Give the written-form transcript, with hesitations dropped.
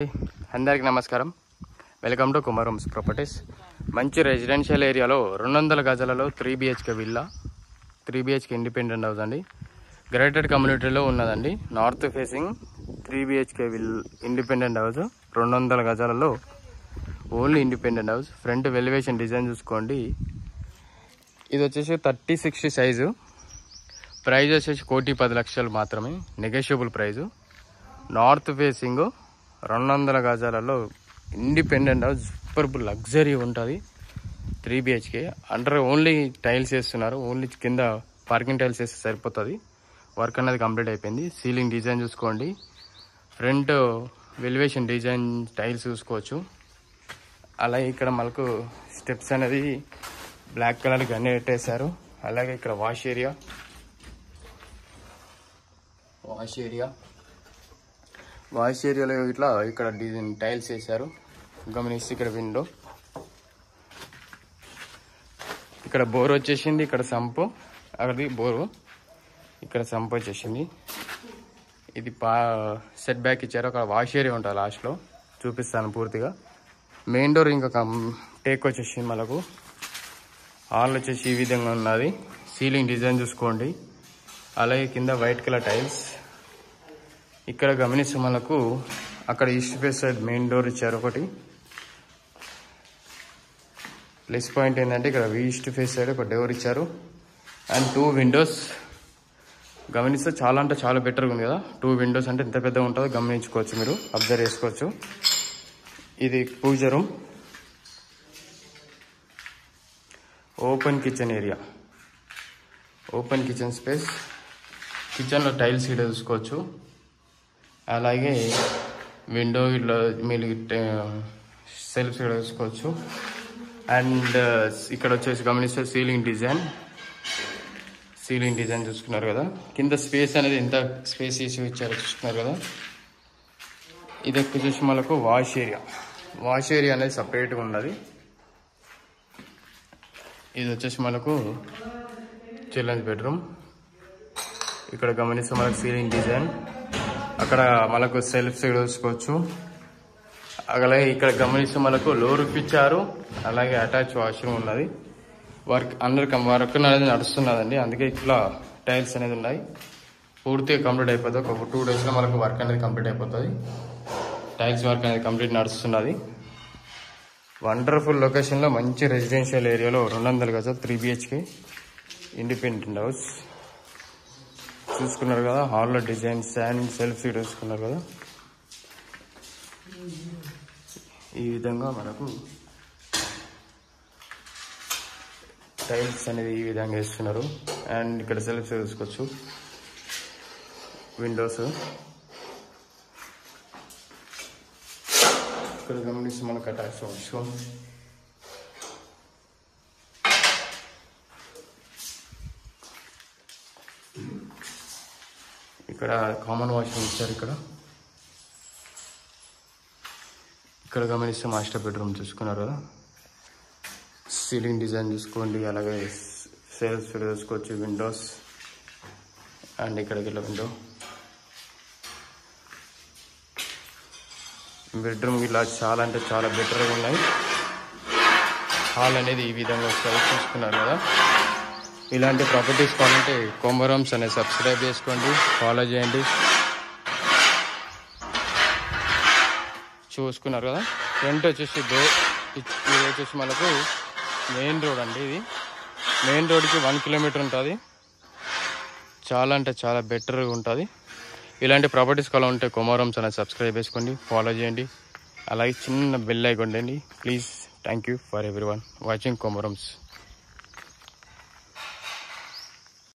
అందరికీ నమస్కారం. Welcome to Kumarams properties. మంచి రెసిడెన్షియల్ ఏరియాలో 200 గజాలలో 3 BHK villa, 3 BHK independent house అండి. గ్రేటెడ్ కమ్యూనిటీలో ఉన్నదండి. North facing 3 BHK independent house, 200 గజాలలో only independent house. Front elevation design చూసుకోండి. ఇది వచ్చేసి 30-60 సైజు. ప్రైజ్ వచ్చేసి 1,10,00,000 మాత్రమే, నెగోషియబుల్ ప్రైజు. నార్త్ ఫేసింగ్ 200 గజాలలో ఇండిపెండెంట్ హౌస్, సూపర్బుల్ లగ్జరీ ఉంటుంది. 3 BHK అండర్ ఓన్లీ టైల్స్ వేస్తున్నారు. ఓన్లీ కింద పార్కింగ్ టైల్స్ వేస్తే సరిపోతుంది. వర్క్ అనేది కంప్లీట్ అయిపోయింది. సీలింగ్ డిజైన్ చూసుకోండి. ఫ్రంట్ ఎలివేషన్ డిజైన్ టైల్స్ చూసుకోవచ్చు. అలాగే ఇక్కడ మనకు స్టెప్స్ అనేది బ్లాక్ కలర్ గ్రానైట్ వేశారు. అలాగే ఇక్కడ వాష్ ఏరియాలో ఇట్లా ఇక్కడ డిజైన్ టైల్స్ వేశారు. గమనిస్తే ఇక్కడ విండో, ఇక్కడ బోర్ వచ్చేసింది. ఇక్కడ సంపు, అక్కడిది బోరు, ఇక్కడ సంపు వచ్చేసింది. ఇది సెట్ బ్యాక్ ఇచ్చారు. అక్కడ వాష్ ఏరియా ఉంటుంది, లాస్ట్లో చూపిస్తాను పూర్తిగా. మెయిన్ డోర్ ఇంకా టేక్ వచ్చేసింది. మనకు హాల్ వచ్చేసి ఈ విధంగా ఉన్నది. సీలింగ్ డిజైన్ చూసుకోండి. అలాగే కింద వైట్ కలర్ టైల్స్. ఇక్కడ గమనిస్తే మనకు అక్కడ east face side main door ఇచ్చారు ఒకటి. ప్లస్ పాయింట్ ఏంటంటే ఇక్కడ ఈస్ట్ ఫేస్ సైడ్ ఒక డోర్ ఇచ్చారు అండ్ 2 విండోస్. గమనిస్తే చాలా అంటే చాలా బెటర్గా ఉంది కదా. 2 విండోస్ అంటే ఎంత పెద్దగా ఉంటుందో గమనించుకోవచ్చు, మీరు అబ్జర్వ్ చేసుకోవచ్చు. ఇది puja room. Open kitchen area, open kitchen space. కిచెన్లో టైల్స్ ఇక్కడ చూసుకోవచ్చు. అలాగే విండో ఇట్లా మీరు సెల్ఫ్స్ ఇక్కడ చూసుకోవచ్చు. అండ్ ఇక్కడ వచ్చేసి గమనిస్తే సీలింగ్ డిజైన్ చూసుకున్నారు కదా. కింద స్పేస్ అనేది ఎంత స్పేస్ ఇచ్చారో చూస్తున్నారు కదా. ఇది వచ్చేసి మనకు వాష్ ఏరియా అనేది సపరేట్గా ఉన్నది. ఇది వచ్చేసి మనకు చిల్డ్రన్స్ బెడ్రూమ్. ఇక్కడ గమనిస్తే మనకు సీలింగ్ డిజైన్, అక్కడ మనకు సెల్ఫ్స్ చూసుకోవచ్చు. అలాగే ఇక్కడ గమనిస్తే మనకు లో రూఫ్ ఇచ్చారు. అలాగే అటాచ్ వాష్రూమ్ ఉన్నది. వర్క్ అనేది నడుస్తున్నదండి. అందుకే ఇట్లా టైల్స్ అనేది ఉన్నాయి. పూర్తిగా కంప్లీట్ అయిపోతుంది. ఒక 2 డేస్లో మనకు వర్క్ అనేది కంప్లీట్ అయిపోతుంది. టైల్స్ వర్క్ అనేది కంప్లీట్ నడుస్తున్నది. వండర్ఫుల్ లొకేషన్లో మంచి రెసిడెన్షియల్ ఏరియాలో 200 గజాలు 3 BHK ఇండిపెండెంట్ హౌస్ చూసుకున్నారు కదా. హాల్లో డిజైన్స్ అండ్ సెల్ఫ్ చూసుకున్నారు కదా. ఈ విధంగా మనకు టైల్స్ అనేది ఈ విధంగా వేస్తున్నారు. అండ్ ఇక్కడ సెల్ఫ్ చూసుకోవచ్చు. విండోస్ ఇక్కడ గమనిస్తే మనకు అటాచ్ వాష్రూమ్. ఇక్కడ కామన్ వాష్రూమ్ ఇచ్చారు. ఇక్కడ గమనిస్తే మాస్టర్ బెడ్రూమ్ చూసుకున్నారు కదా. సీలింగ్ డిజైన్ చూసుకోండి. అలాగే సెల్ఫ్స్ చూసుకోవచ్చు. విండోస్ అండ్ ఇక్కడికి విండో. బెడ్రూమ్ ఇలా చాలా అంటే చాలా బెటర్గా ఉన్నాయి. హాల్ అనేది ఈ విధంగా వస్తుంది చూసుకున్నారు కదా. ఇలాంటి ప్రాపర్టీస్ కావాలంటే కుమారమ్స్ అనేది సబ్స్క్రైబ్ చేసుకోండి, ఫాలో చేయండి. చూసుకున్నారు కదా. ఫ్రంట్ వచ్చేసి ఇది వచ్చేసి మనకు మెయిన్ రోడ్ అండి. ఇది మెయిన్ రోడ్కి 1 కిలోమీటర్ ఉంటుంది. చాలా అంటే చాలా బెటర్గా ఉంటుంది. ఇలాంటి ప్రాపర్టీస్ కావాలంటే కుమారమ్స్ అనేది సబ్స్క్రైబ్ చేసుకోండి, ఫాలో చేయండి. అలాగే చిన్న బెల్ ఐకాన్ కొట్టండి please. Thank you for everyone watching కుమారమ్స్.